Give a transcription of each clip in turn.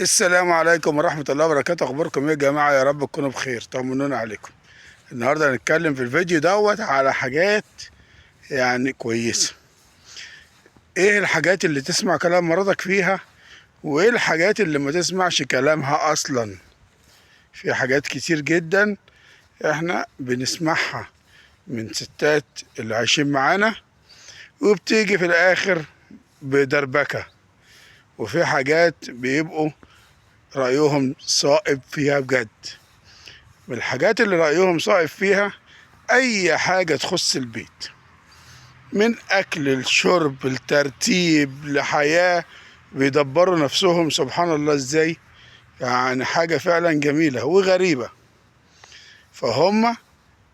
السلام عليكم ورحمة الله وبركاته. أخباركم إيه يا جماعة؟ يا رب تكونوا بخير. طمنونا عليكم. النهاردة هنتكلم في الفيديو على حاجات يعني كويسة. إيه الحاجات اللي تسمع كلام مراتك فيها، وإيه الحاجات اللي ما تسمعش كلامها أصلا؟ في حاجات كتير جدا إحنا بنسمعها من ستات اللي عايشين معانا، وبتيجي في الآخر بدربكة. وفي حاجات بيبقوا رأيهم صائب فيها بجد. من الحاجات اللي رأيهم صائب فيها أي حاجة تخص البيت، من أكل الشرب الترتيب لحياة، بيدبروا نفسهم سبحان الله إزاي. يعني حاجة فعلا جميلة وغريبة. فهم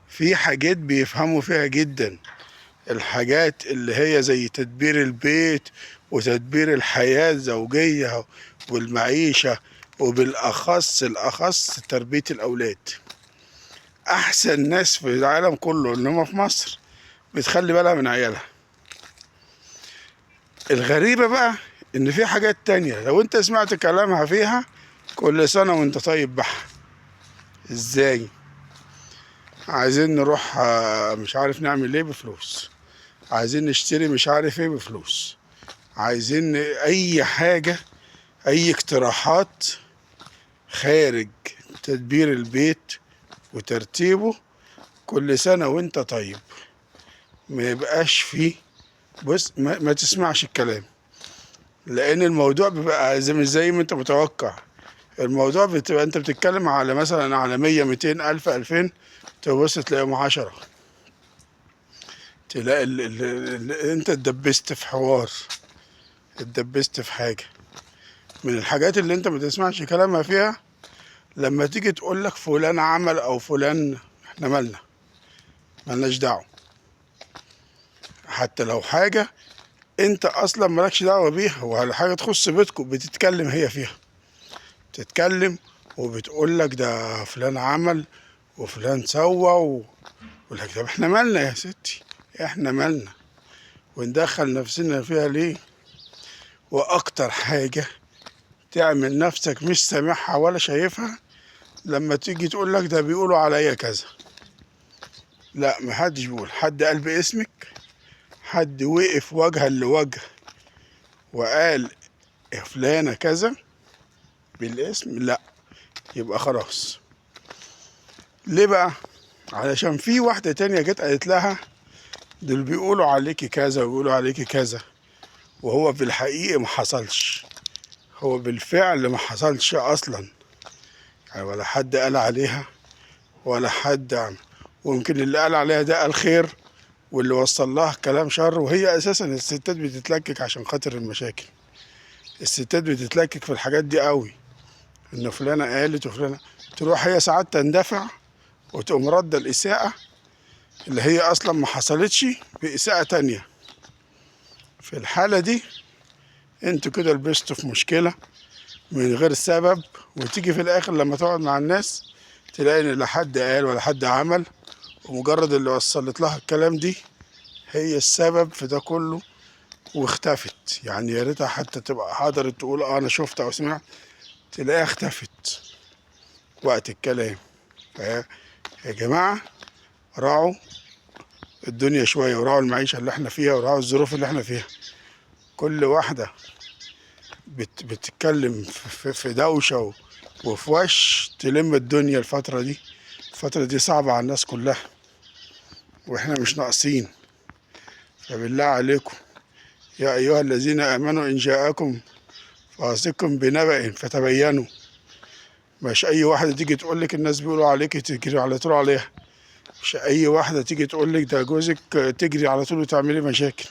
في حاجات بيفهموا فيها جدا، الحاجات اللي هي زي تدبير البيت وتدبير الحياة الزوجية والمعيشة، الأخص تربية الأولاد. أحسن ناس في العالم كله إن هم في مصر بتخلي بالها من عيالها. الغريبة بقى إن في حاجات تانية لو أنت سمعت كلامها فيها كل سنة وأنت طيب بحة. إزاي؟ عايزين نروح مش عارف نعمل إيه بفلوس، عايزين نشتري مش عارف إيه بفلوس، عايزين أي حاجة، أي اقتراحات خارج تدبير البيت وترتيبه. كل سنة وأنت طيب. ما يبقاش فيه، بص، ما تسمعش الكلام، لان الموضوع بيبقى مش زي ما انت متوقع. الموضوع بتبقى انت بتتكلم على مثلا على 100 200 الف 2000، تبص تلاقيهم 10. تلاقي انت اتدبست في حوار، اتدبست في حاجه. من الحاجات اللي انت ما تسمعش كلامها فيها لما تيجي تقول لك فلان عمل او فلان، احنا مالناش دعوه. حتى لو حاجه انت اصلا مالكش دعوه بيها وعلى حاجه تخص بيتكم، بتتكلم هي فيها، تتكلم وبتقول لك ده فلان عمل وفلان سوى لك طب احنا مالنا يا ستي؟ احنا مالنا وندخل نفسنا فيها ليه؟ واكتر حاجة تعمل نفسك مش سامعها ولا شايفها لما تيجي تقول لك ده بيقولوا عليا كذا. لا، محدش بيقول. حد قال باسمك؟ حد وقف وجها لوجه وقال فلانة كذا بالاسم؟ لا. يبقى خلاص. ليه بقى؟ علشان في واحدة تانية جت قالت لها دول بيقولوا عليكي كذا ويقولوا عليكي كذا، وهو في الحقيقة ما حصلش. هو بالفعل ما حصلش أصلا. يعني ولا حد قال عليها ولا حد عمل. ويمكن اللي قال عليها ده قال خير، واللي وصل لها كلام شر. وهي أساسا الستات بتتلكك عشان خاطر المشاكل. الستات بتتلكك في الحاجات دي قوي، إن فلانة قالت وفلانة. تروح هي ساعات تندفع وتقوم رد الإساءة اللي هي أصلا ما حصلتش بإساءة تانية. في الحالة دي انتوا كده لبستوا في مشكلة من غير سبب، وتيجي في الاخر لما تقعد مع الناس تلاقي ان لا حد قال ولا حد عمل، ومجرد اللي وصلت لها الكلام دي هي السبب في ده كله واختفت. يعني يا ريتها حتى تبقى حضرت تقول انا شفت او سمعت، تلاقيها اختفت وقت الكلام. يا جماعة، راعوا الدنيا شوية، وراعوا المعيشة اللي احنا فيها، وراعوا الظروف اللي احنا فيها. كل واحدة بتتكلم في دوشة وفي وش تلم الدنيا. الفترة دي صعبة على الناس كلها، واحنا مش ناقصين. فبالله عليكم يا أيها الذين آمنوا إن جاءكم فاسق بنبأ فتبينوا. مش أي واحدة تيجي تقول لك الناس بيقولوا عليك تجري على طول عليها. مش أي واحدة تيجي تقول لك ده جوزك تجري على طول وتعملي مشاكل.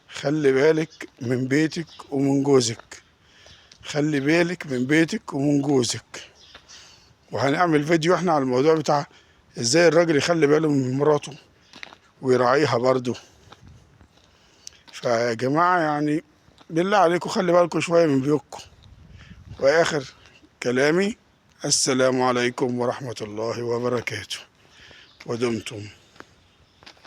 خلي بالك من بيتك ومن جوزك. خلي بالك من بيتك ومن جوزك. وهنعمل فيديو احنا على الموضوع بتاع ازاي الراجل يخلي باله من مراته ويراعيها برضه. فيا جماعة يعني بالله عليكم خلي بالكم شوية من بيوتكم. وآخر كلامي، السلام عليكم ورحمة الله وبركاته، ودمتم